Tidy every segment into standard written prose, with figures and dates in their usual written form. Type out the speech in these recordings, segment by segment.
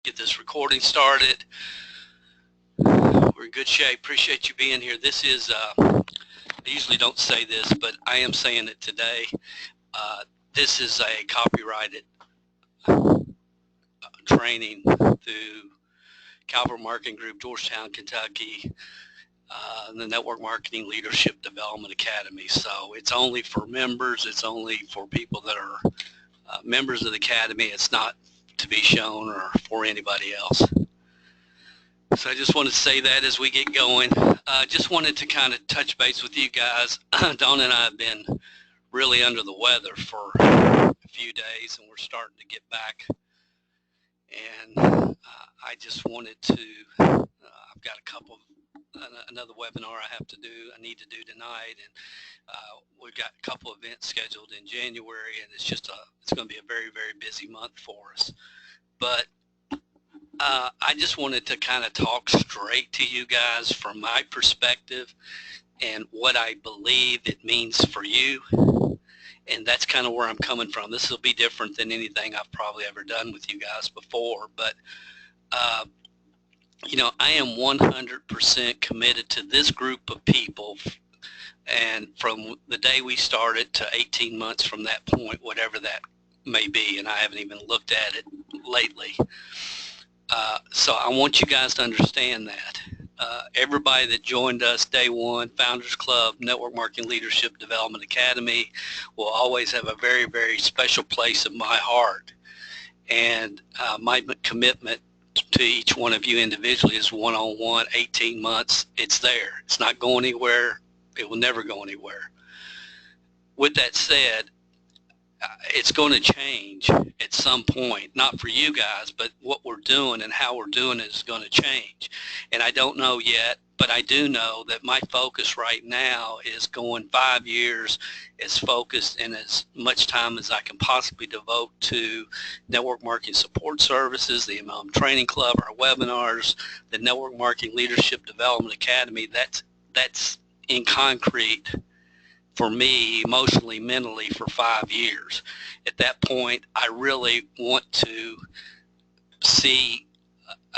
get this recording started. We're in good shape. Appreciate you being here. This is, I usually don't say this, but I am saying it today. This is a copyrighted training through Calvert Marketing Group, Georgetown, Kentucky, the Network Marketing Leadership Development Academy. So it's only for members. It's only for people that are members of the Academy. It's not to be shown or for anybody else. So I just want to say that as we get going. Just wanted to kind of touch base with you guys. Donna and I have been really under the weather for a few days, and we're starting to get back. And I just wanted to, I've got another webinar I need to do tonight, and we've got a couple events scheduled in January, and it's going to be a very, very busy month for us. But I just wanted to kind of talk straight to you guys from my perspective and what I believe it means for you. And that's kind of where I'm coming from. This will be different than anything I've probably ever done with you guys before. But, you know, I am 100% committed to this group of people. And from the day we started to 18 months from that point, whatever that may be, and I haven't even looked at it lately. So I want you guys to understand that. Everybody that joined us day one, Founders Club, Network Marketing Leadership Development Academy, will always have a very, very special place in my heart. And my commitment to each one of you individually is one-on-one, 18 months. It's there. It's not going anywhere. It will never go anywhere. With that said, it's going to change at some point, not for you guys, but what we're doing and how we're doing it is going to change. And I don't know yet, but I do know that my focus right now is going 5 years as focused and as much time as I can possibly devote to network marketing support services, the MLM Training Club, our webinars, the Network Marketing Leadership Development Academy. That's in concrete for me, emotionally, mentally, for 5 years. At that point, I really want to see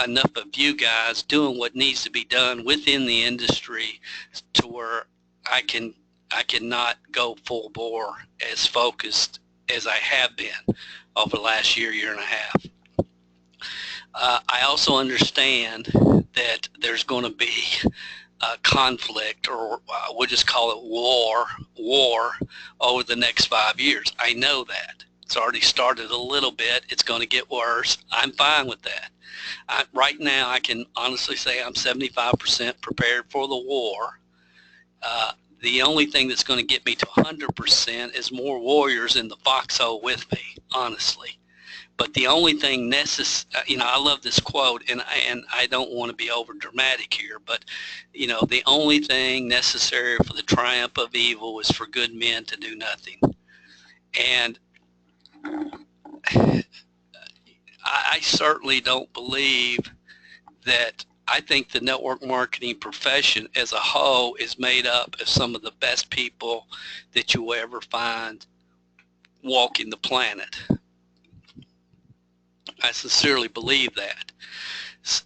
enough of you guys doing what needs to be done within the industry to where I cannot go full bore as focused as I have been over the last year and a half. I also understand that there's going to be conflict, or we'll just call it war over the next 5 years. I know that. It's already started a little bit. It's going to get worse. I'm fine with that. Right now, I can honestly say I'm 75% prepared for the war. The only thing that's going to get me to 100% is more warriors in the foxhole with me, honestly. But the only thing necessary, you know, I love this quote, and I don't want to be over dramatic here, but, you know, the only thing necessary for the triumph of evil is for good men to do nothing. And I certainly don't believe that. I think the network marketing profession as a whole is made up of some of the best people that you will ever find walking the planet. I sincerely believe that.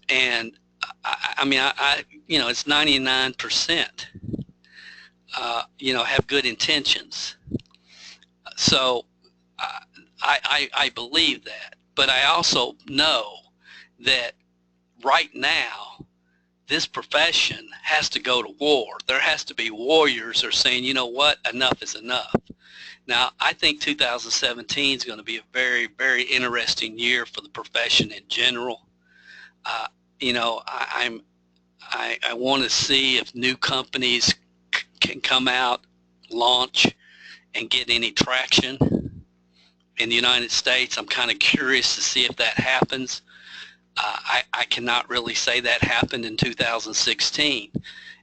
And I mean, you know, it's 99%, you know, have good intentions. So I believe that. But I also know that right now, this profession has to go to war. There has to be warriors who are saying, you know what, enough is enough. Now, I think 2017 is going to be a very, very interesting year for the profession in general. You know, I want to see if new companies can come out, launch, and get any traction in the United States. I'm kind of curious to see if that happens. I cannot really say that happened in 2016,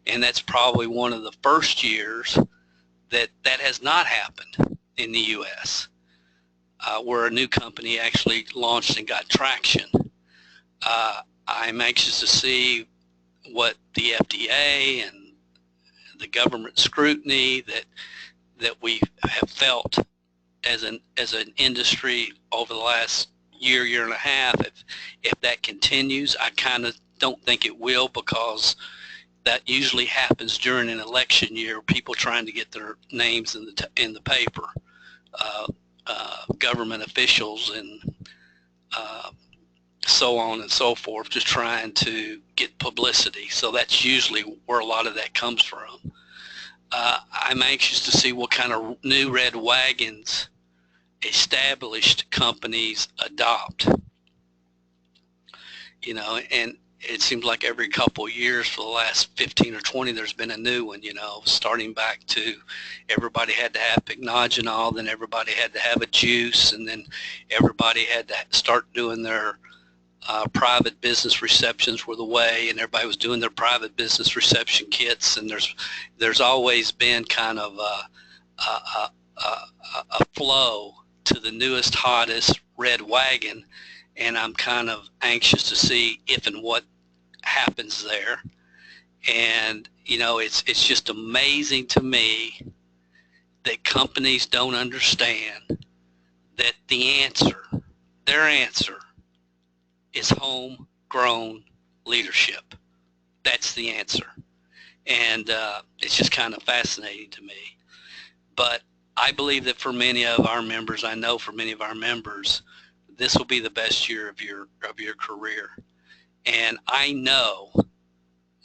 and that's probably one of the first years that has not happened in the U.S., where a new company actually launched and got traction. I'm anxious to see what the FDA and the government scrutiny that we have felt as an industry over the last year and a half. If that continues, I kind of don't think it will, because that usually happens during an election year, people trying to get their names in the paper, government officials and so on and so forth, just trying to get publicity. So that's usually where a lot of that comes from. I'm anxious to see what kind of new red wagons established companies adopt. You know, and it seems like every couple of years for the last 15 or 20, there's been a new one, you know, starting back to everybody had to have pycnogenol, then everybody had to have a juice, and then everybody had to start doing their private business receptions were the way, and everybody was doing their private business reception kits, and there's always been kind of a flow to the newest, hottest red wagon, and I'm kind of anxious to see if and what happens there. And you know, it's just amazing to me that companies don't understand that their answer is homegrown leadership. That's the answer. And it's just kind of fascinating to me. But I believe that for many of our members, I know for many of our members, this will be the best year of your career. And I know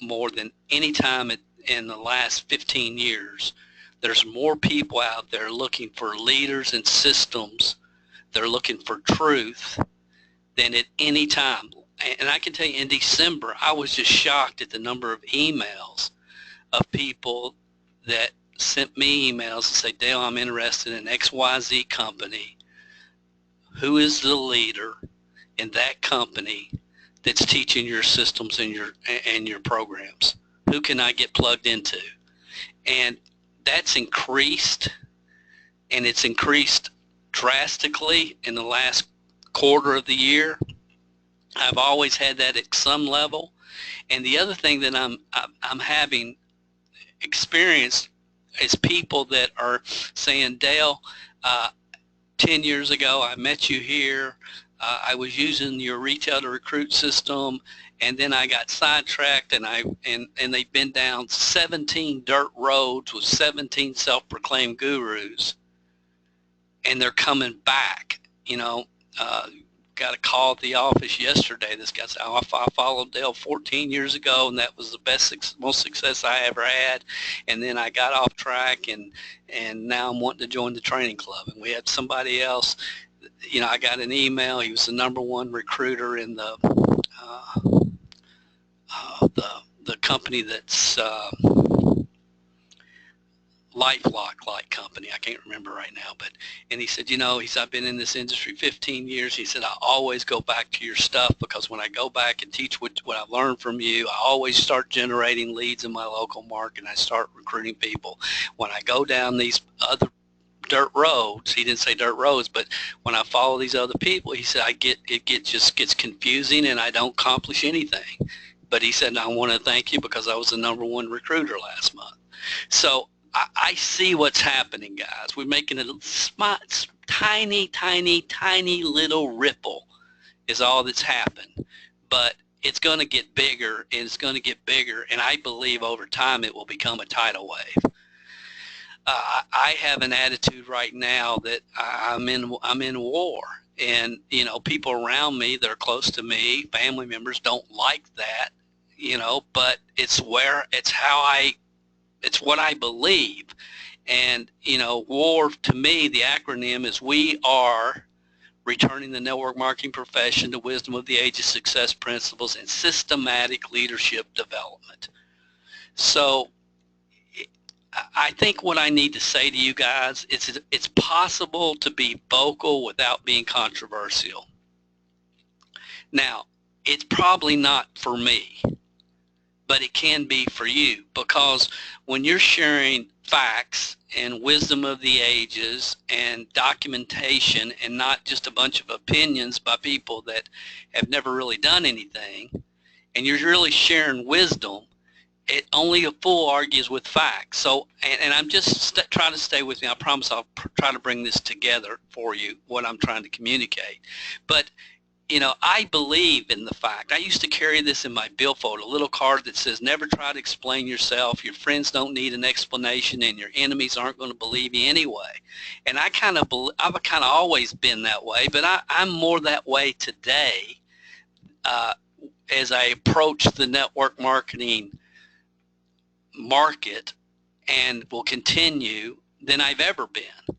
more than any time in the last 15 years, there's more people out there looking for leaders and systems. They're looking for truth than at any time. And I can tell you, in December, I was just shocked at the number of emails of people that sent me emails and say, Dale, I'm interested in XYZ company. Who is the leader in that company that's teaching your systems and your programs? Who can I get plugged into? And that's increased, and it's increased drastically in the last quarter of the year. I've always had that at some level. And the other thing that I'm having experienced is people that are saying, Dale, 10 years ago I met you here. I was using your retail to recruit system, and then I got sidetracked, and they've been down 17 dirt roads with 17 self-proclaimed gurus, and they're coming back. You know, got a call at the office yesterday. This guy said, I followed Dale 14 years ago, and that was the most success I ever had. And then I got off track, and now I'm wanting to join the training club. And we had somebody else, you know, I got an email. He was the #1 recruiter in the company that's LifeLock company. I can't remember right now, and he said, you know, I've been in this industry 15 years. He said, I always go back to your stuff, because when I go back and teach what I've learned from you, I always start generating leads in my local market, and I start recruiting people. When I go down these other dirt roads, he didn't say dirt roads, but when I follow these other people, he said, it just gets confusing, and I don't accomplish anything. But he said, I want to thank you because I was the #1 recruiter last month. So I see what's happening, guys. We're making a tiny, tiny, tiny little ripple is all that's happened. But it's going to get bigger, and it's going to get bigger, and I believe over time it will become a tidal wave. I have an attitude right now that I'm in war, and you know, people around me that are close to me, family members, don't like that, you know, but it's what I believe. And you know, WAR, to me, the acronym is We Are Returning the Network Marketing Profession to Wisdom of the Ages, Success Principles, and Systematic Leadership Development. So I think what I need to say to you guys, it's possible to be vocal without being controversial. Now, it's probably not for me, but it can be for you, because when you're sharing facts and wisdom of the ages and documentation, and not just a bunch of opinions by people that have never really done anything, and you're really sharing wisdom, only a fool argues with facts. So, and I'm just trying to stay with me. I promise I'll try to bring this together for you, what I'm trying to communicate. But I believe in the fact. I used to carry this in my billfold, a little card that says, never try to explain yourself. Your friends don't need an explanation, and your enemies aren't going to believe you anyway. And I've kind of always been that way, but I'm more that way today as I approach the network marketing market, and will continue, than I've ever been.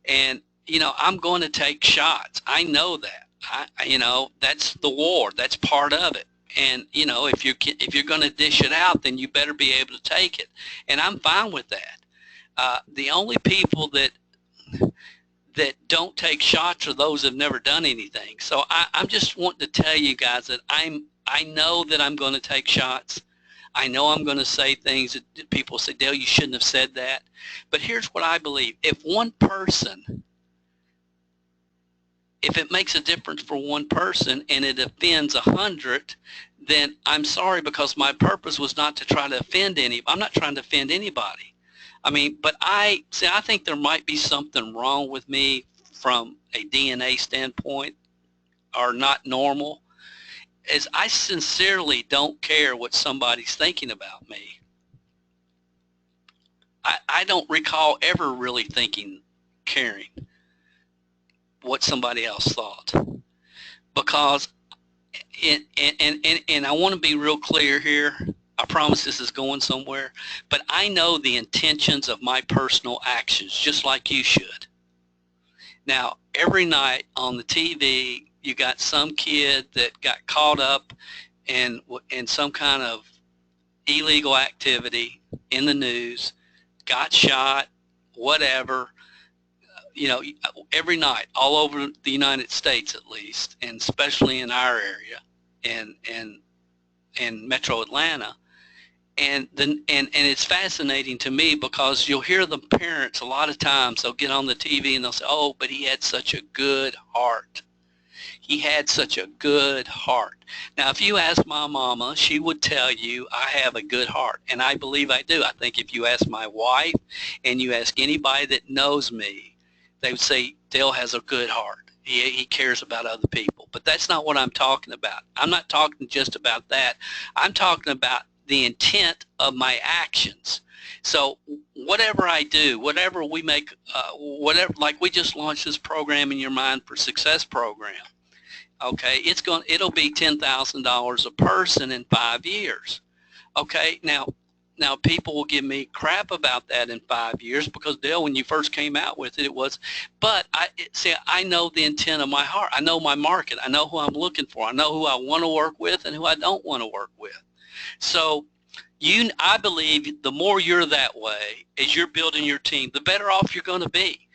And I'm going to take shots. I know that. That's the war. That's part of it. And if you're going to dish it out, then you better be able to take it. And I'm fine with that. The only people that don't take shots are those that have never done anything. So I'm just wanting to tell you guys that I know that I'm going to take shots. I know I'm going to say things that people say, Dale, you shouldn't have said that. But here's what I believe. If it makes a difference for one person and it offends 100, then I'm sorry, because my purpose was not to try to offend anybody. I'm not trying to offend anybody. I mean, but I think there might be something wrong with me from a DNA standpoint, or not normal, is I sincerely don't care what somebody's thinking about me. I don't recall ever really caring what somebody else thought, because and I want to be real clear here. I promise this is going somewhere, but I know the intentions of my personal actions, just like you should. Now, every night on the TV, you got some kid that got caught up in some kind of illegal activity in the news, got shot, whatever. Every night, all over the United States at least, and especially in our area, and Metro Atlanta. And it's fascinating to me, because you'll hear the parents a lot of times, they'll get on the TV and they'll say, oh, but he had such a good heart. He had such a good heart. Now, if you ask my mama, she would tell you I have a good heart, and I believe I do. I think if you ask my wife and you ask anybody that knows me, they would say Dale has a good heart. He cares about other people. But that's not what I'm talking about. I'm not talking just about that. I'm talking about the intent of my actions. So whatever I do, whatever we make, like we just launched this program, In Your Mind for Success program. Okay, it'll be $10,000 a person in 5 years. Okay, now people will give me crap about that in 5 years, because Dale, when you first came out with it, it was, but I know the intent of my heart. I know my market. I know who I'm looking for. I know who I want to work with and who I don't want to work with. So I believe the more you're that way, as you're building your team, the better off you're going to be.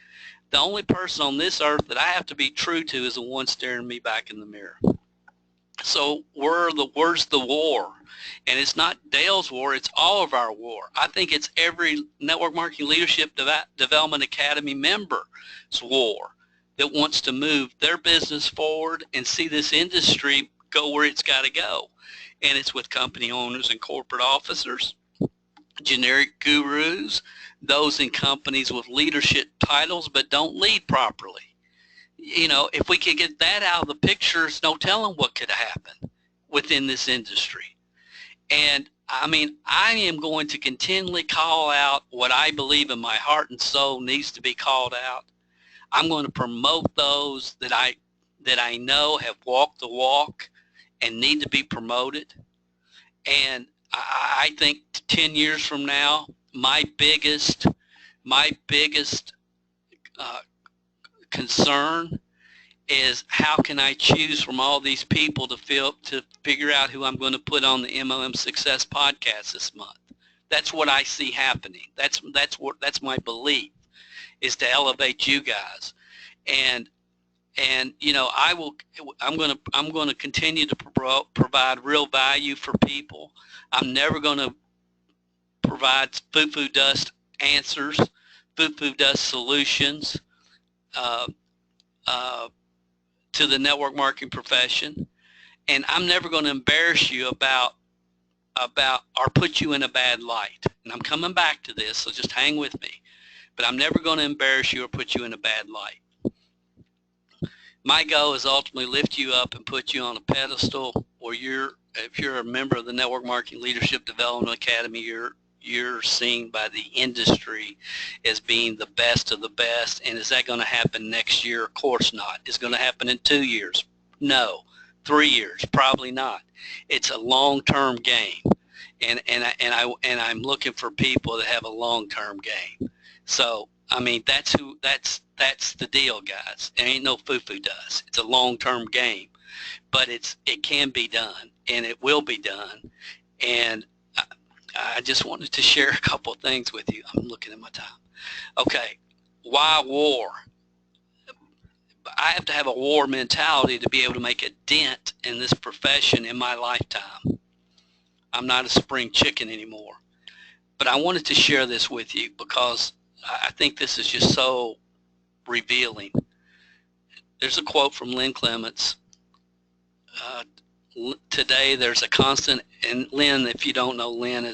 The only person on this earth that I have to be true to is the one staring me back in the mirror. So where's the war? And it's not Dale's war, it's all of our war. I think it's every Network Marketing Leadership Development Academy member's war that wants to move their business forward and see this industry go where it's got to go. And it's with company owners and corporate officers, generic gurus, those in companies with leadership titles but don't lead properly. If we could get that out of the picture, there's no telling what could happen within this industry. And I mean, I am going to continually call out what I believe in my heart and soul needs to be called out. I'm going to promote those that I know have walked the walk and need to be promoted. And I think 10 years from now, my biggest concern is, how can I choose from all these people to figure out who I'm going to put on the MLM Success podcast this month. That's what I see happening. That's my belief, is to elevate you guys. And I'm going to continue to provide real value for people. I'm never going to provide foo-foo dust answers, foo-foo dust solutions to the network marketing profession. And I'm never going to embarrass you about about or put you in a bad light. And I'm coming back to this, so just hang with me. But I'm never going to embarrass you or put you in a bad light. My goal is ultimately lift you up and put you on a pedestal where if you're a member of the Network Marketing Leadership Development Academy, you're seen by the industry as being the best of the best. And is that going to happen next year? Of course not. Is it going to happen in 2 years? No. 3 years? Probably not. It's a long-term game, and I'm looking for people that have a long-term game. So I mean, that's the deal, guys. There ain't no foo-foo dust. It's a long-term game, but it can be done, and it will be done. And I just wanted to share a couple of things with you. I'm looking at my time. Okay, why war? I have to have a war mentality to be able to make a dent in this profession in my lifetime. I'm not a spring chicken anymore. But I wanted to share this with you because I think this is just so revealing. There's a quote from Lynn Clements. Today there's a constant, and Lynn, if you don't know, Lynn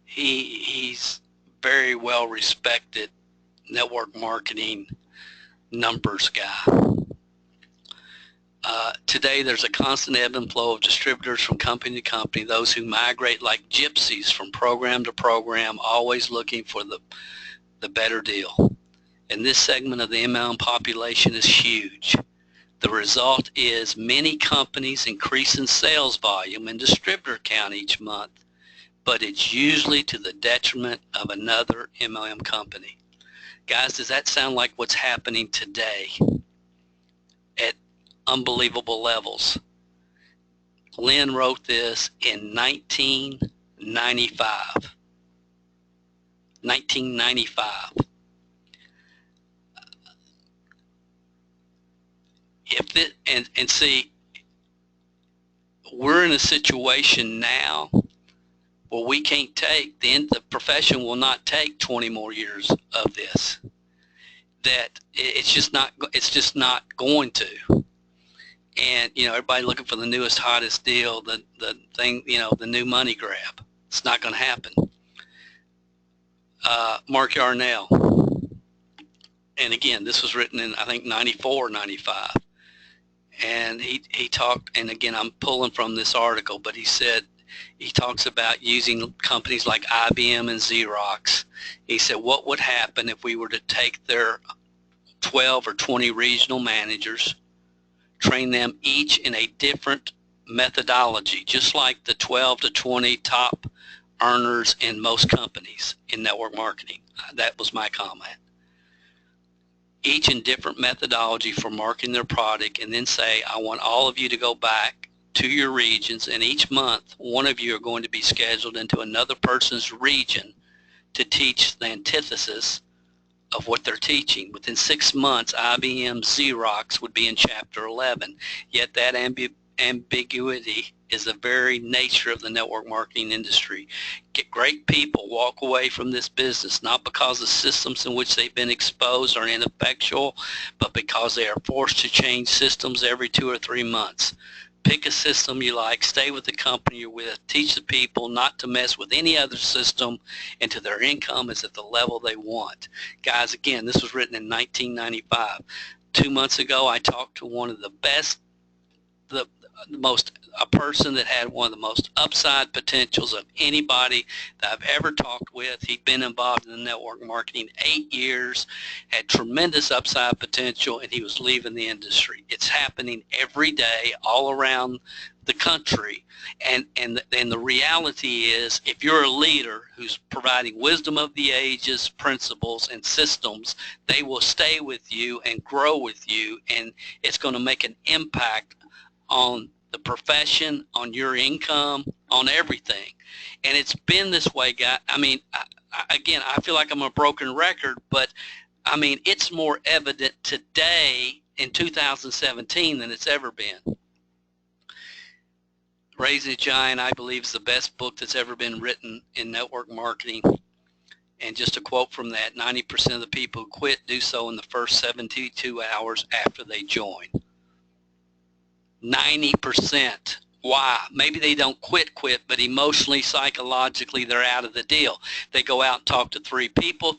he's very well respected network marketing numbers guy. Today there's a constant ebb and flow of distributors from company to company, those who migrate like gypsies from program to program, always looking for the better deal. And this segment of the MLM population is huge. The result is many companies increase in sales volume and distributor count each month, but it's usually to the detriment of another MLM company. Guys, does that sound like what's happening today at unbelievable levels? Lynn wrote this in 1995. 1995. And see, we're in a situation now where we can't take, the profession will not take 20 more years of this. That it's just not going to. And everybody looking for the newest, hottest deal, the thing, the new money grab. It's not going to happen. Mark Yarnell, and again, this was written in I think 94 or 95, and he talked, and again I'm pulling from this article, but he talks about using companies like IBM and Xerox. He said, what would happen if we were to take their 12 or 20 regional managers, train them each in a different methodology, just like the 12 to 20 top earners in most companies in network marketing. That was my comment. Each in different methodology for marketing their product, and then say, I want all of you to go back to your regions, and each month one of you are going to be scheduled into another person's region to teach the antithesis of what they're teaching. Within 6 months, IBM Xerox would be in chapter 11. Yet that ambiguity is the very nature of the network marketing industry. Great people walk away from this business not because the systems in which they've been exposed are ineffectual, but because they are forced to change systems every 2 or 3 months. Pick a system you like, stay with the company you're with, teach the people not to mess with any other system until their income is at the level they want. Guys, again, this was written in 1995. 2 months ago, I talked to one of the best, a person that had one of the most upside potentials of anybody that I've ever talked with. He'd been involved in the network marketing 8 years, had tremendous upside potential, and he was leaving the industry. It's happening every day all around the country. And the reality is, if you're a leader who's providing wisdom of the ages, principles, and systems, they will stay with you and grow with you, and it's going to make an impact on the profession, on your income, on everything. And it's been this way, guys. I mean, again, I feel like I'm a broken record, but I mean, it's more evident today in 2017 than it's ever been. Raising a Giant, I believe, is the best book that's ever been written in network marketing. And just a quote from that, 90% of the people who quit do so in the first 72 hours after they join. 90%. Why? Maybe they don't quit, but emotionally, psychologically, they're out of the deal. They go out and talk to three people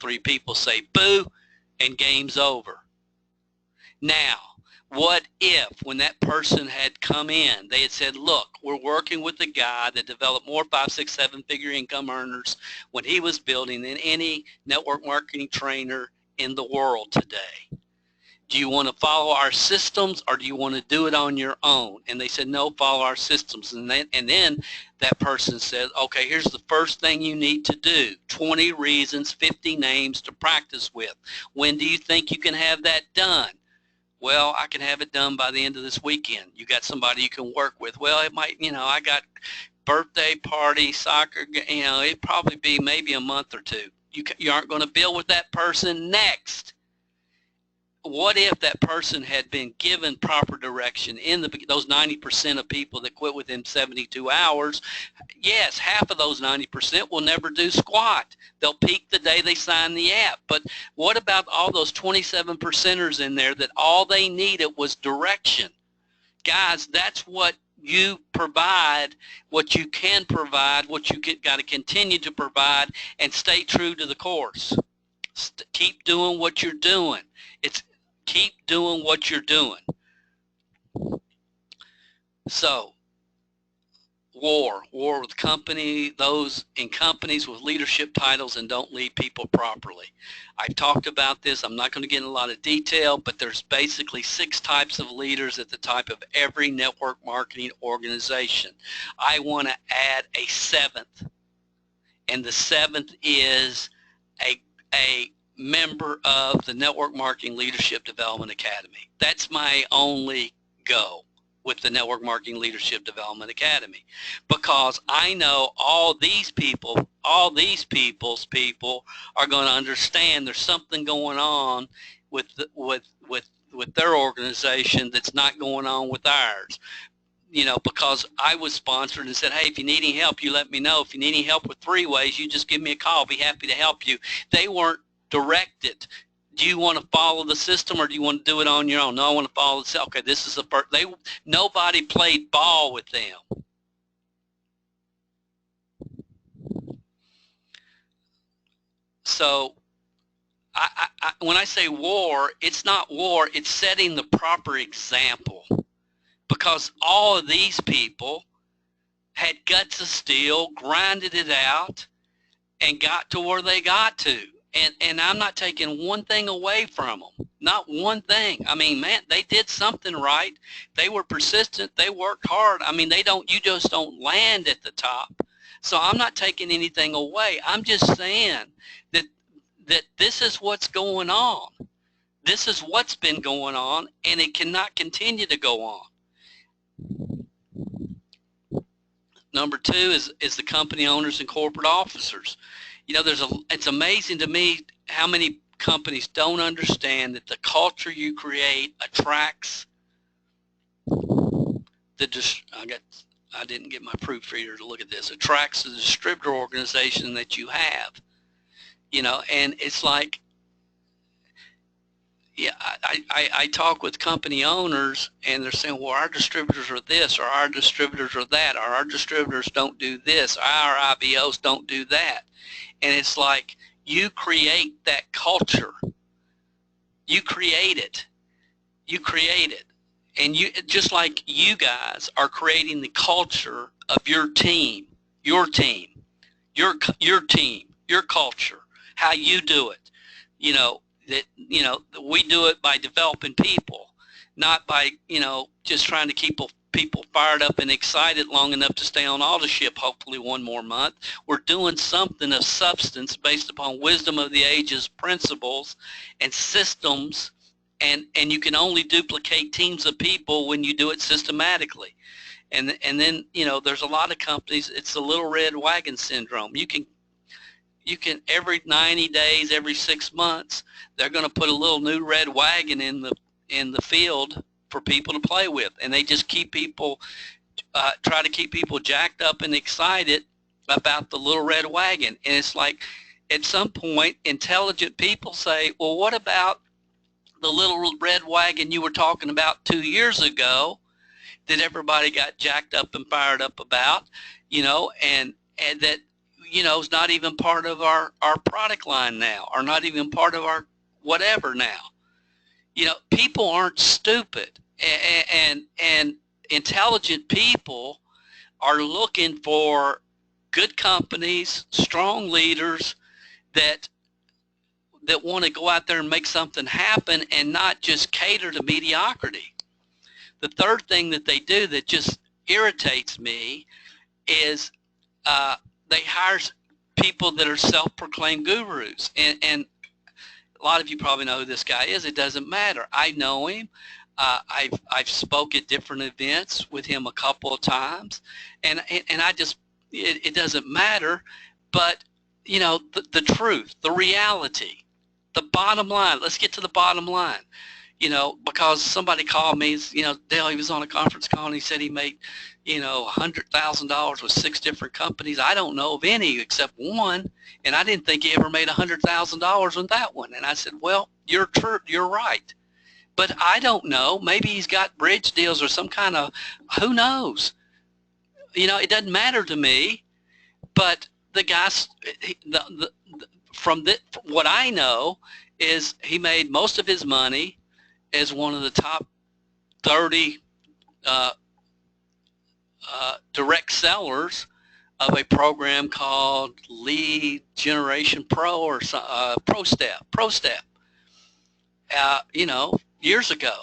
say boo, and game's over. Now, what if when that person had come in, they had said, look, we're working with a guy that developed more 5, 6, 7-figure income earners when he was building than any network marketing trainer in the world today. Do you want to follow our systems or do you want to do it on your own? And they said, no, follow our systems. And then that person said, okay, here's the first thing you need to do. 20 reasons, 50 names to practice with. When do you think you can have that done? Well, I can have it done by the end of this weekend. You got somebody you can work with. Well, it might, I got birthday party, soccer, it'd probably be maybe a month or two. You aren't going to build with that person next. What if that person had been given proper direction in those 90% of people that quit within 72 hours? Yes, half of those 90% will never do squat. They'll peak the day they sign the app. But what about all those 27%ers in there that all they needed was direction? Guys, that's what you provide, what you can provide, what you got to continue to provide, and stay true to the course. Keep doing what you're doing. Keep doing what you're doing. So, war with those in companies with leadership titles and don't lead people properly. I've talked about this. I'm not going to get in a lot of detail, but there's basically 6 types of leaders at the type of every network marketing organization. I want to add a 7th, and the 7th is a member of the Network Marketing Leadership Development Academy. That's my only go with the Network Marketing Leadership Development Academy, because I know all these people's people are going to understand there's something going on with their organization that's not going on with ours. Because I was sponsored and said, hey, if you need any help, you let me know. If you need any help with 3 ways, you just give me a call. I'll be happy to help you. They weren't directed. Do you want to follow the system or do you want to do it on your own? No, I want to follow the system. Okay, this is the first. Nobody played ball with them. So when I say war, it's not war. It's setting the proper example, because all of these people had guts of steel, grinded it out, and got to where they got to. And I'm not taking one thing away from them, not one thing. I mean, man, they did something right. They were persistent. They worked hard. I mean, you just don't land at the top. So I'm not taking anything away. I'm just saying that this is what's going on. This is what's been going on, and it cannot continue to go on. Number 2 is the company owners and corporate officers. It's amazing to me how many companies don't understand that the culture you create attracts I didn't get my proofreader to look at this. Attracts the distributor organization that you have. And it's like, yeah, I talk with company owners and they're saying, well, our distributors are this, or our distributors are that, or our distributors don't do this, our IBOs don't do that. And it's like, you create that culture. You create it. You create it. And just like you guys are creating the culture of your team, your culture, how you do it. We do it by developing people, not by, just trying to keep people fired up and excited long enough to stay on auto ship hopefully one more month. We're doing something of substance based upon wisdom of the ages, principles, and systems, and you can only duplicate teams of people when you do it systematically. And then, there's a lot of companies, it's the little red wagon syndrome. You can every 90 days, every 6 months, they're going to put a little new red wagon in the field for people to play with, and they just keep people, try to keep people jacked up and excited about the little red wagon. And it's like, at some point, intelligent people say, well, what about the little red wagon you were talking about 2 years ago that everybody got jacked up and fired up about, and that, is not even part of our product line now, or not even part of our whatever now. People aren't stupid, and intelligent people are looking for good companies, strong leaders that want to go out there and make something happen and not just cater to mediocrity. The third thing that they do that just irritates me is they hire people that are self-proclaimed gurus. And a lot of you probably know who this guy is. It doesn't matter. I know him. I've spoke at different events with him a couple of times, and I just, it doesn't matter. But the truth, the reality, the bottom line. Let's get to the bottom line. Because somebody called me, Dale, he was on a conference call and he said he made, $100,000 with 6 different companies. I don't know of any except one, and I didn't think he ever made $100,000 on that one. And I said, well, you're right. But I don't know. Maybe he's got bridge deals or some kind of, who knows? It doesn't matter to me. But the guy's, from what I know is he made most of his money as one of the top 30 direct sellers of a program called Lead Generation Pro or ProStep. Years ago.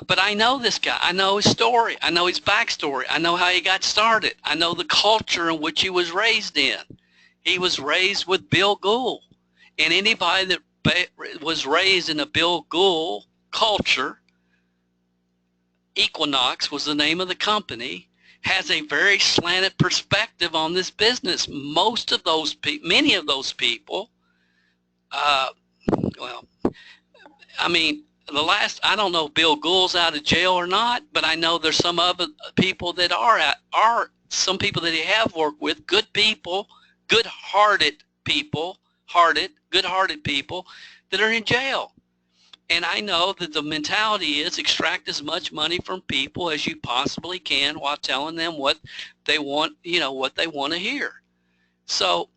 But I know this guy. I know his story. I know his backstory. I know how he got started. I know the culture in which he was raised in. He was raised with Bill Gould. And anybody that was raised in a Bill Gould culture, Equinox was the name of the company, has a very slanted perspective on this business. Many of those people, I don't know if Bill Gould's out of jail or not, but I know there's some other people that are some people that he have worked with, good people, good-hearted people that are in jail. And I know that the mentality is extract as much money from people as you possibly can while telling them what they want, what they want to hear. So,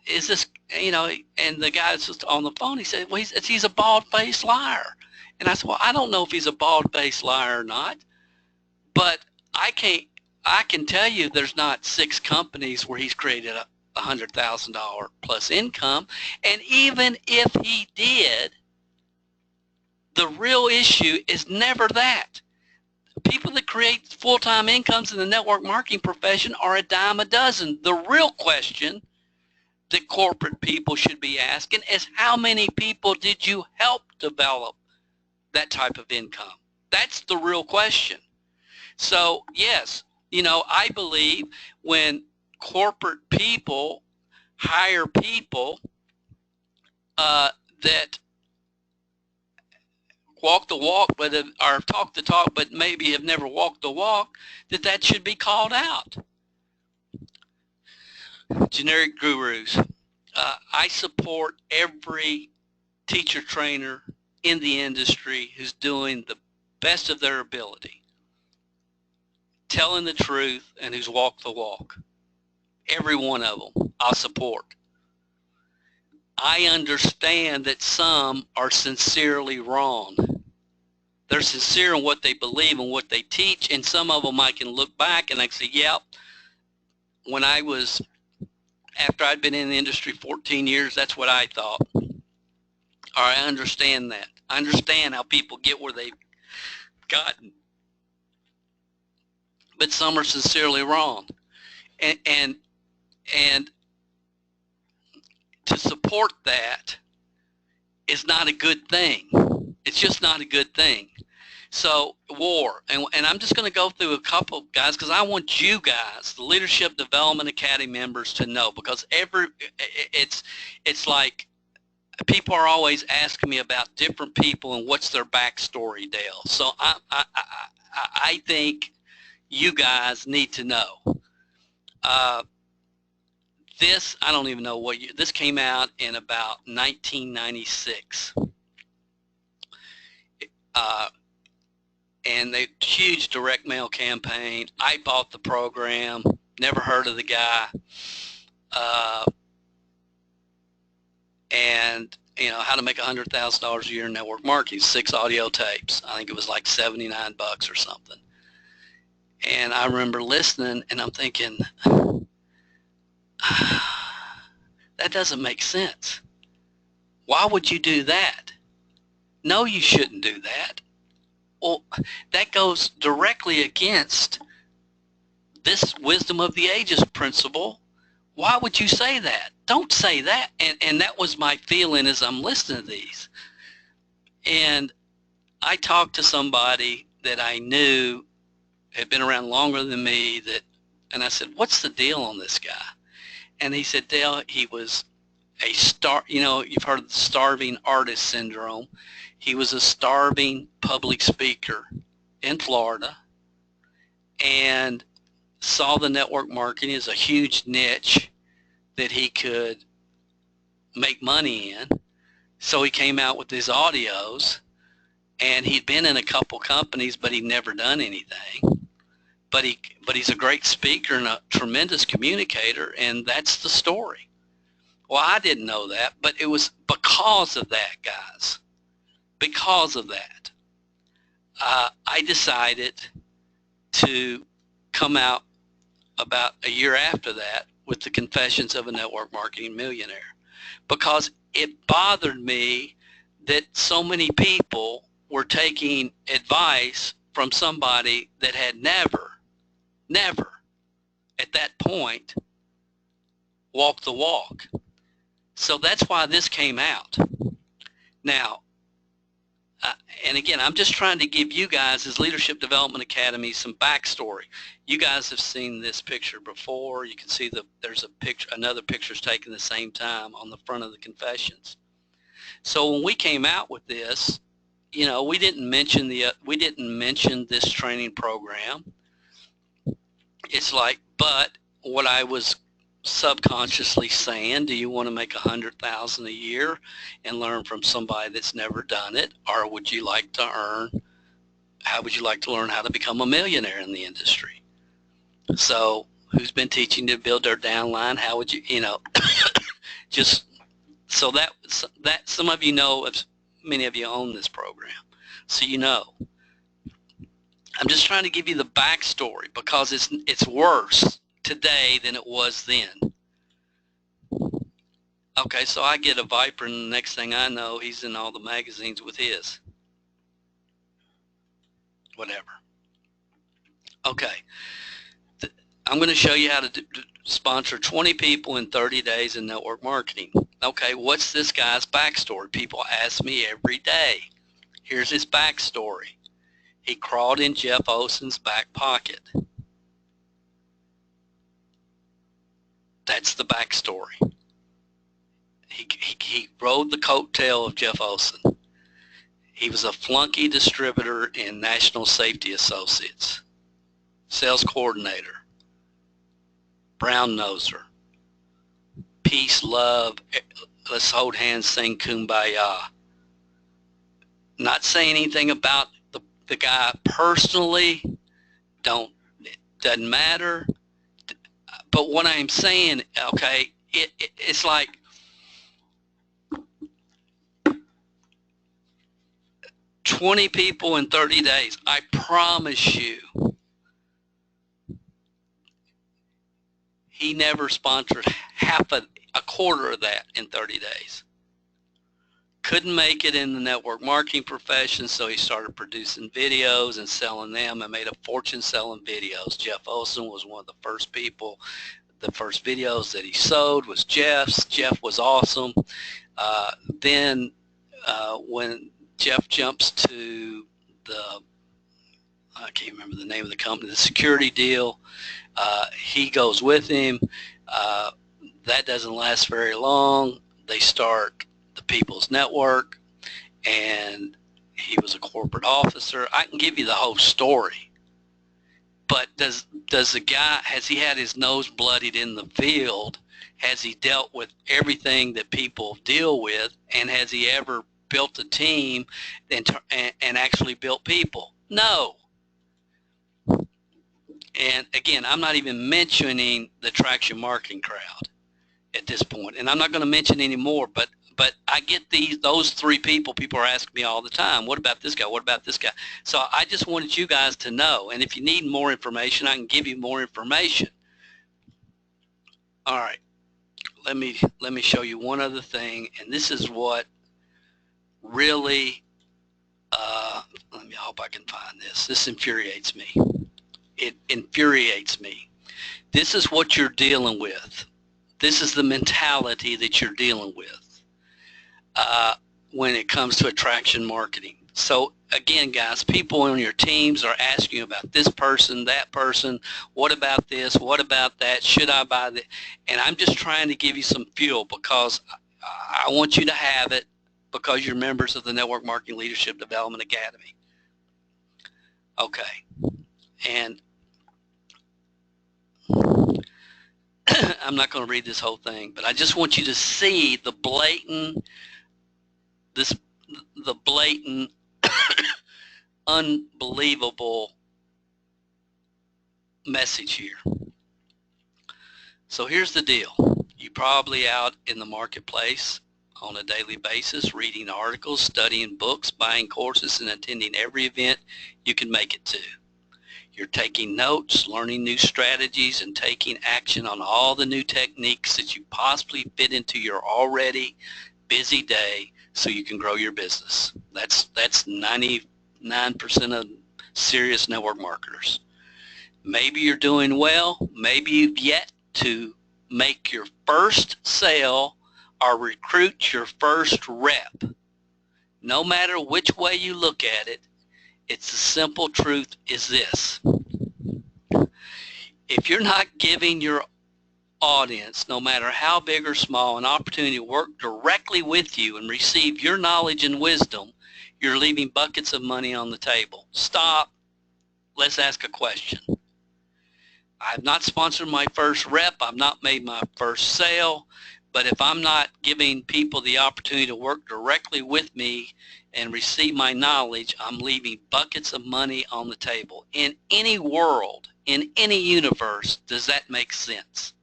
is this, and the guy that's just on the phone, he said, well, he's a bald-faced liar. And I said, well, I don't know if he's a bald-faced liar or not, but I can tell you there's not 6 companies where he's created a $100,000 plus income. And even if he did, the real issue is never that. People that create full-time incomes in the network marketing profession are a dime a dozen. The real question that corporate people should be asking is, how many people did you help develop that type of income? That's the real question. So yes, I believe when corporate people hire people that walk the walk, or talk the talk, but maybe have never walked the walk, that should be called out. Generic gurus. I support every teacher trainer in the industry who's doing the best of their ability, telling the truth, and who's walked the walk. Every one of them I'll support. I understand that some are sincerely wrong. They're sincere in what they believe and what they teach, and some of them I can look back and I can say, yep, after I'd been in the industry 14 years, that's what I thought. All right, I understand that. I understand how people get where they've gotten. But some are sincerely wrong. And to support that is not a good thing. It's just not a good thing. So war, and I'm just going to go through a couple, guys, because I want you guys, the Leadership Development Academy members, to know, because it's like people are always asking me about different people and what's their backstory, Dale. So I think you guys need to know. This, I don't even know what year, this came out in about 1996. and they huge direct mail campaign. I bought the program, never heard of the guy, and how to make $100,000 a year in network marketing, 6 audio tapes. I think it was like $79 or something. And I remember listening, and I'm thinking, that doesn't make sense. Why would you do that? No, you shouldn't do that. Well, that goes directly against this wisdom of the ages principle. Why would you say that? Don't say that. And that was my feeling as I'm listening to these. And I talked to somebody that I knew had been around longer than me, and I said, what's the deal on this guy? And he said, Dale, he was a you've heard of the starving artist syndrome. He was a starving public speaker in Florida and saw the network marketing as a huge niche that he could make money in. So he came out with his audios, and he'd been in a couple companies, but he'd never done anything. But he's a great speaker and a tremendous communicator, and that's the story. Well, I didn't know that, but it was because of that, guys. Because of that, I decided to come out about a year after that with the Confessions of a Network Marketing Millionaire, because it bothered me that so many people were taking advice from somebody that had never at that point walked the walk. So that's why this came out. Now, and again, I'm just trying to give you guys, as Leadership Development Academy, some backstory. You guys have seen this picture before. You can see there's a picture, another picture's taken the same time on the front of the Confessions. So when we came out with this, we didn't mention this training program. It's like, but what I was subconsciously saying, do you want to make $100,000 a year and learn from somebody that's never done it, or would you like to how would you like to learn how to become a millionaire in the industry? So who's been teaching to build their downline? How would you, just so that some of you know, if many of you own this program, so I'm just trying to give you the backstory, because it's worse today than it was then. Okay, so I get a Viper, and the next thing I know, he's in all the magazines with his. Whatever. Okay, I'm going to show you how to sponsor 20 people in 30 days in network marketing. Okay, what's this guy's backstory? People ask me every day. Here's his backstory. He crawled in Jeff Olson's back pocket. That's the backstory. He rode the coattail of Jeff Olson. He was a flunky distributor in National Safety Associates, sales coordinator, brown noser, peace, love, let's hold hands, sing kumbaya. Not saying anything about the guy personally, it doesn't matter. But what I'm saying, okay, it's like $20 people in 30 days. I promise you, he never sponsored a quarter of that in 30 days. Couldn't make it in the network marketing profession, so he started producing videos and selling them, and made a fortune selling videos. Jeff Olson was one of the first people. The first videos that he sold was Jeff's. Jeff was awesome. Then when Jeff jumps to I can't remember the name of the company, the security deal, he goes with him. That doesn't last very long. They start the People's Network, and he was a corporate officer. I can give you the whole story, but does the guy, has he had his nose bloodied in the field? Has he dealt with everything that people deal with, and has he ever built a team and actually built people? No. And again, I'm not even mentioning the traction marketing crowd at this point, and I'm not going to mention any more. But I get those three people. People are asking me all the time, "What about this guy? What about this guy?" So I just wanted you guys to know. And if you need more information, I can give you more information. All right, let me show you one other thing, and this is what really. I hope I can find this. This infuriates me. It infuriates me. This is what you're dealing with. This is the mentality that you're dealing with when it comes to attraction marketing. So again, guys, people on your teams are asking you about this person, that person, what about this, what about that, should I buy that? And I'm just trying to give you some fuel because I want you to have it because you're members of the Network Marketing Leadership Development Academy. Okay, and I'm not going to read this whole thing, but I just want you to see the blatant, unbelievable message here. So here's the deal. You're probably out in the marketplace on a daily basis, reading articles, studying books, buying courses, and attending every event you can make it to. You're taking notes, learning new strategies, and taking action on all the new techniques that you possibly fit into your already busy day so you can grow your business. That's 99% of serious network marketers. Maybe you're doing well. Maybe you've yet to make your first sale or recruit your first rep. No matter which way you look at it, it's the simple truth is this. If you're not giving your audience, no matter how big or small, an opportunity to work directly with you and receive your knowledge and wisdom, you're leaving buckets of money on the table. Stop. Let's ask a question. I've not sponsored my first rep. I've not made my first sale. But if I'm not giving people the opportunity to work directly with me and receive my knowledge, I'm leaving buckets of money on the table. In any world, in any universe, does that make sense?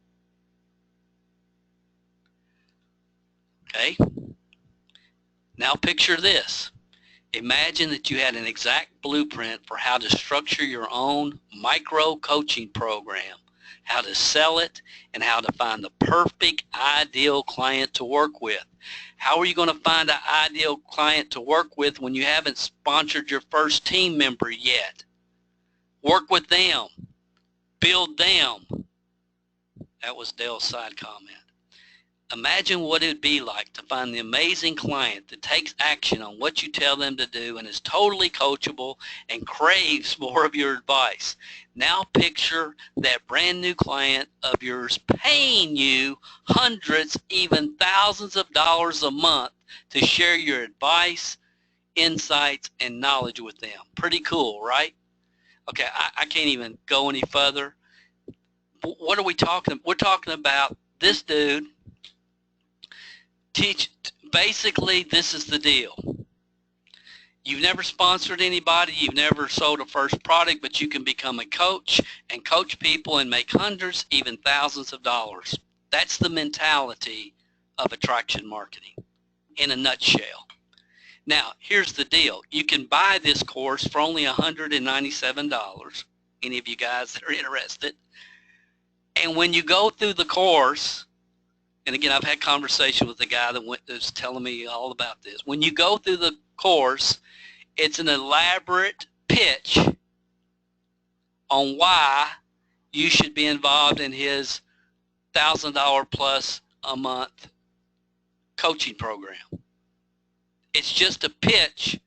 Okay? Now picture this. Imagine that you had an exact blueprint for how to structure your own micro coaching program, how to sell it, and how to find the perfect ideal client to work with. How are you going to find an ideal client to work with when you haven't sponsored your first team member yet? Work with them. Build them. That was Dale's side comment. Imagine what it would be like to find the amazing client that takes action on what you tell them to do and is totally coachable and craves more of your advice. Now picture that brand new client of yours paying you hundreds, even thousands of dollars a month to share your advice, insights, and knowledge with them. Pretty cool, right? Okay, I can't even go any further. What are we talking about? We're talking about this dude. Basically, this is the deal. You've never sponsored anybody, you've never sold a first product, but you can become a coach and coach people and make hundreds, even thousands of dollars. That's the mentality of attraction marketing in a nutshell. Now, here's the deal. You can buy this course for only $197. Any of you guys that are interested. And when you go through the course, and again, I've had conversation with the guy that was telling me all about this. When you go through the course, it's an elaborate pitch on why you should be involved in his $1,000 plus a month coaching program. It's just a pitch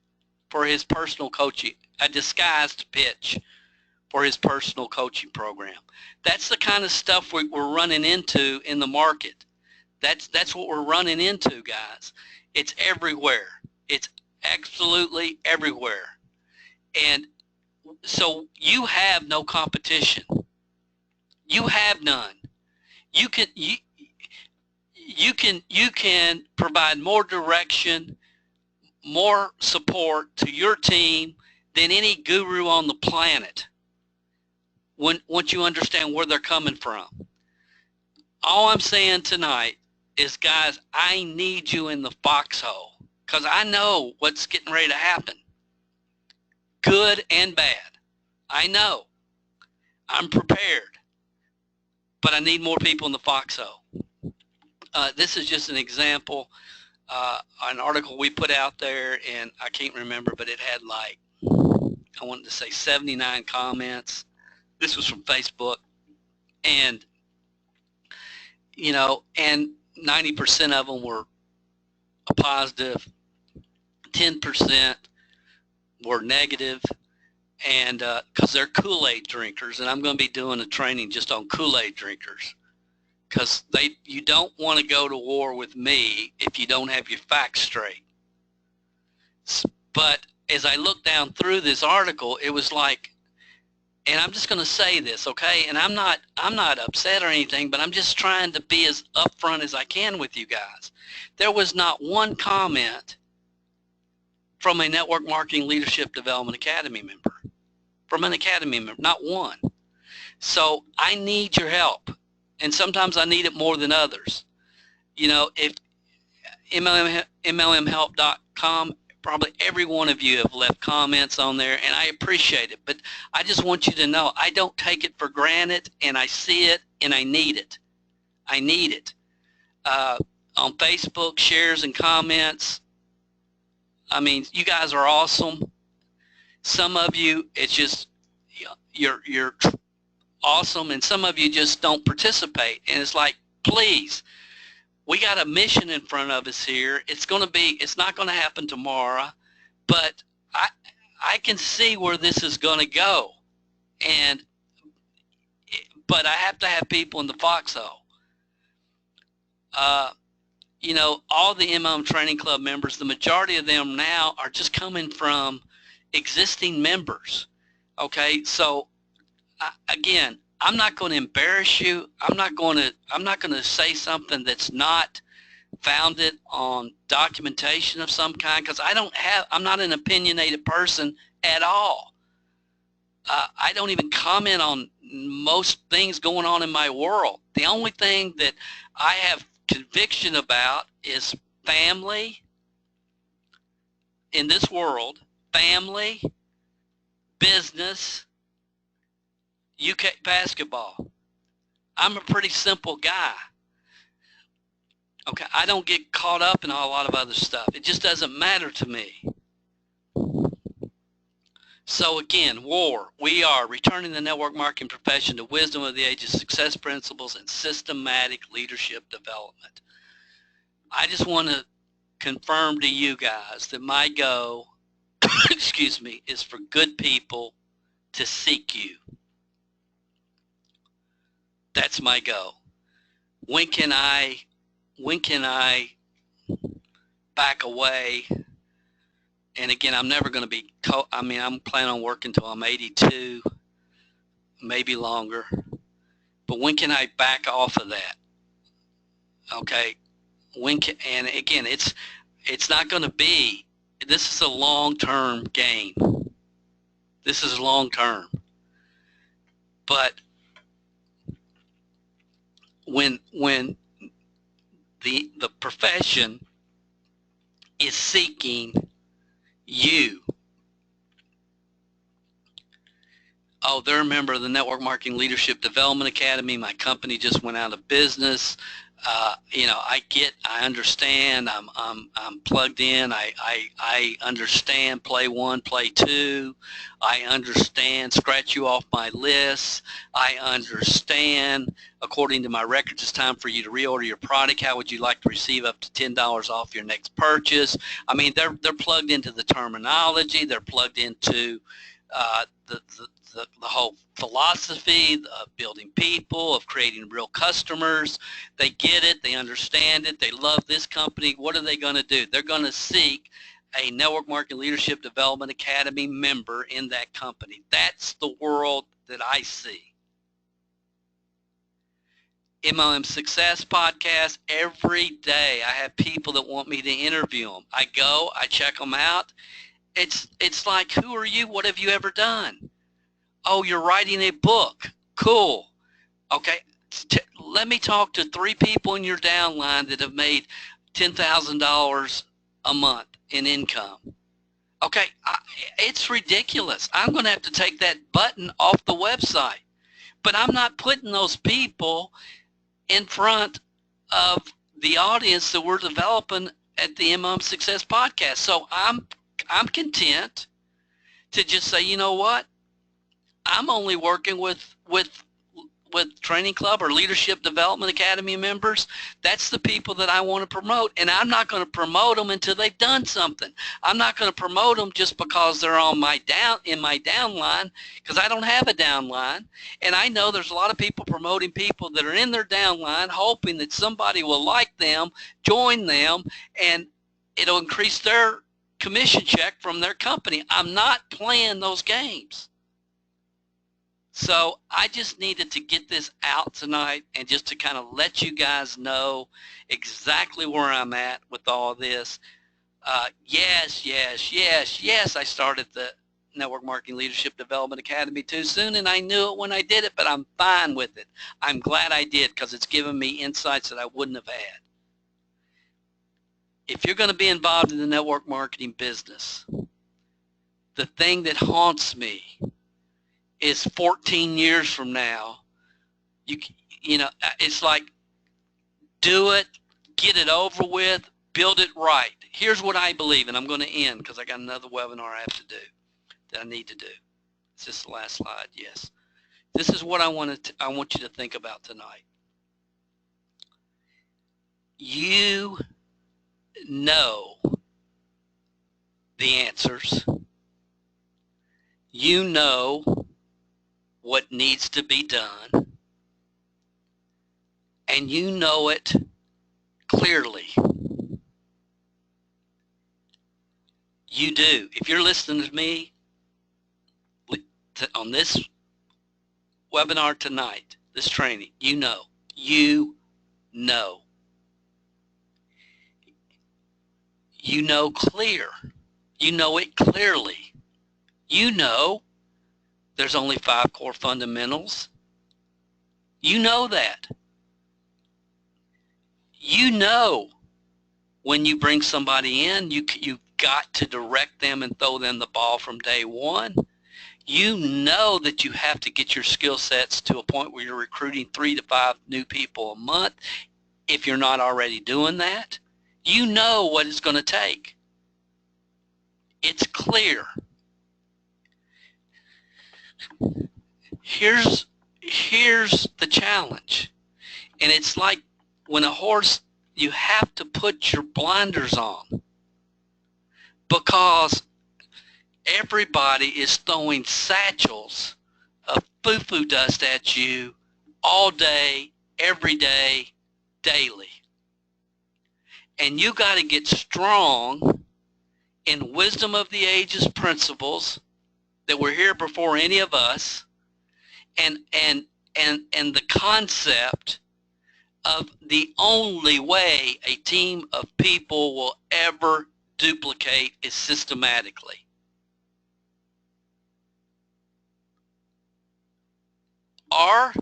for his personal coaching, a disguised pitch for his personal coaching program. That's the kind of stuff we're running into in the market. That's what we're running into, guys. It's everywhere. It's absolutely everywhere. And so you have no competition. You have none. You can provide more direction, more support to your team than any guru on the planet once you understand where they're coming from. All I'm saying tonight is, guys, I need you in the foxhole because I know what's getting ready to happen. Good and bad. I know. I'm prepared. But I need more people in the foxhole. This is just an example. An article we put out there, and I can't remember, but it had like, I wanted to say 79 comments. This was from Facebook. And, you know, and 90% of them were a positive, 10% were negative, and because they're Kool-Aid drinkers, and I'm going to be doing a training just on Kool-Aid drinkers, because you don't want to go to war with me if you don't have your facts straight. But as I looked down through this article, it was like, and I'm just going to say this, okay? And I'm not upset or anything, but I'm just trying to be as upfront as I can with you guys. There was not one comment from a Network Marketing Leadership Development Academy member, from an Academy member, not one. So I need your help, and sometimes I need it more than others. You know, if MLMhelp.com, probably every one of you have left comments on there, and I appreciate it. But I just want you to know I don't take it for granted, and I see it, and I need it. I need it. On Facebook, shares and comments. I mean, you guys are awesome. Some of you, it's just, you're awesome, and some of you just don't participate. And it's like, please, we got a mission in front of us here. It's not going to happen tomorrow, but I can see where this is going to go. But I have to have people in the foxhole. You know, all the MLM Training Club members, the majority of them now are just coming from existing members. Okay, so again, I'm not going to embarrass you. I'm not going to say something that's not founded on documentation of some kind, because I'm not an opinionated person at all. I don't even comment on most things going on in my world. The only thing that I have conviction about is family in this world, family, business, UK basketball. I'm a pretty simple guy. Okay, I don't get caught up in a lot of other stuff. It just doesn't matter to me. So again, war. We are returning the network marketing profession to wisdom of the ages, success principles, and systematic leadership development. I just want to confirm to you guys that my goal, excuse me, is for good people to seek you. That's my goal. When can I back away? And again, I'm never going to be, I'm planning on working until I'm 82, maybe longer. But when can I back off of that? Okay. And again, it's not going to be, this is a long-term game. This is long-term. But when the profession is seeking you, oh, they're a member of the Network Marketing Leadership Development Academy. My company just went out of business. You know, I understand. I'm plugged in. I understand play one, play two. I understand scratch you off my list. I understand, according to my records, it's time for you to reorder your product. How would you like to receive up to $10 off your next purchase? I mean, they're plugged into the terminology. They're plugged into the whole philosophy of building people, of creating real customers. They get it. They understand it. They love this company. What are they going to do? They're going to seek a Network Marketing Leadership Development Academy member in that company. That's the world that I see. MLM Success Podcast, every day I have people that want me to interview them. I go, I check them out, It's like, who are you? What have you ever done? Oh, you're writing a book. Cool. Okay, let me talk to 3 people in your downline that have made $10,000 a month in income. Okay, it's ridiculous. I'm going to have to take that button off the website. But I'm not putting those people in front of the audience that we're developing at the MM Success Podcast. So I'm content to just say, you know what? I'm only working with Training Club or Leadership Development Academy members. That's the people that I want to promote, and I'm not going to promote them until they've done something. I'm not going to promote them just because they're on my downline, because I don't have a downline, and I know there's a lot of people promoting people that are in their downline, hoping that somebody will like them, join them, and it'll increase their commission check from their company. I'm not playing those games. So I just needed to get this out tonight and just to kind of let you guys know exactly where I'm at with all this. Yes, I started the Network Marketing Leadership Development Academy too soon, and I knew it when I did it, but I'm fine with it. I'm glad I did because it's given me insights that I wouldn't have had. If you're going to be involved in the network marketing business, the thing that haunts me is 14 years from now, you know, it's like, do it, get it over with, build it right. Here's what I believe, and I'm going to end because I got another webinar I have to do that I need to do. Is this the last slide? Yes. This is what I want you to think about tonight. You know the answers. You know what needs to be done, and you know it clearly. You do. If you're listening to me on this webinar tonight, this training, you know. You know. You know clear. You know it clearly. You know there's only 5 core fundamentals. You know that. You know when you bring somebody in, you've got to direct them and throw them the ball from day one. You know that you have to get your skill sets to a point where you're recruiting 3 to 5 new people a month if you're not already doing that. You know what it's going to take. It's clear. Here's the challenge. And it's like when a horse, you have to put your blinders on because everybody is throwing satchels of foo-foo dust at you all day, every day, daily. And you got to get strong in wisdom of the ages principles that were here before any of us, and the concept of the only way a team of people will ever duplicate is systematically. Or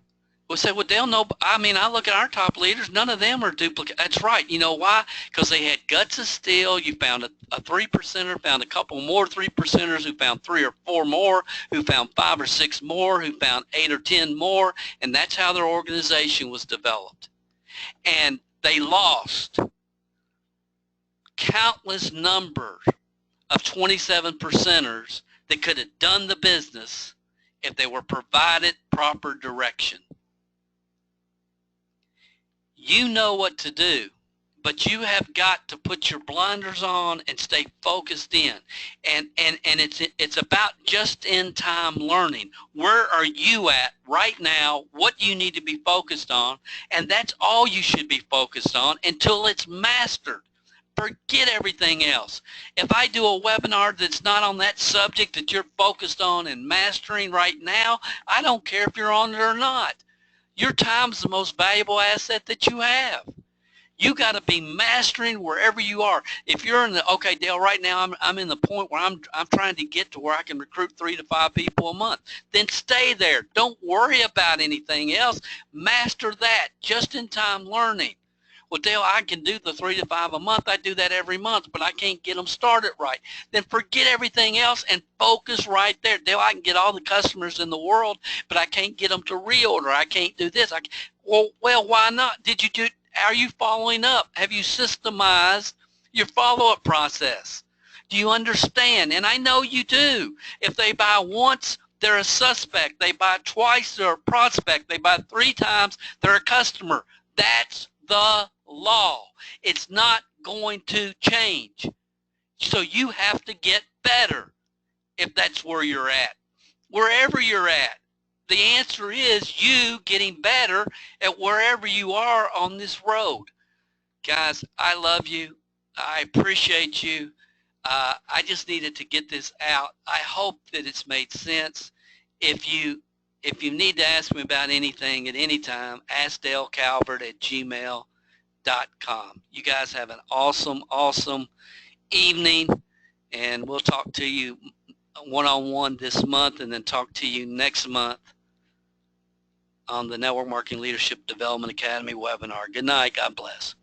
we'll say, well, they'll know. I mean, I look at our top leaders, none of them are duplicate. That's right. You know why? Because they had guts of steel. You found a 3%er, found a couple more 3%ers, who found 3 or 4 more, who found 5 or 6 more, who found 8 or 10 more, and that's how their organization was developed. And they lost countless numbers of 27%ers that could have done the business if they were provided proper direction. You know what to do, but you have got to put your blinders on and stay focused in. And it's about just-in-time learning. Where are you at right now? What you need to be focused on, and that's all you should be focused on until it's mastered. Forget everything else. If I do a webinar that's not on that subject that you're focused on and mastering right now, I don't care if you're on it or not. Your time's the most valuable asset that you have. You got to be mastering wherever you are. If you're in the, okay, Dale, right now I'm in the point where I'm trying to get to where I can recruit 3 to 5 people a month. Then stay there. Don't worry about anything else. Master that. Just-in-time learning. Well, Dale, I can do the 3 to 5 a month. I do that every month, but I can't get them started right. Then forget everything else and focus right there. Dale, I can get all the customers in the world, but I can't get them to reorder. I can't do this. Well, why not? Are you following up? Have you systemized your follow-up process? Do you understand? And I know you do. If they buy once, they're a suspect. They buy twice, they're a prospect. They buy 3 times, they're a customer. That's the law. It's not going to change. So you have to get better if that's where you're at. Wherever you're at, the answer is you getting better at wherever you are on this road. Guys, I love you. I appreciate you. I just needed to get this out. I hope that it's made sense. If you need to ask me about anything at any time, ask Dale Calvert at gmail.com. You guys have an awesome, awesome evening, and we'll talk to you one-on-one this month and then talk to you next month on the Network Marketing Leadership Development Academy webinar. Good night. God bless.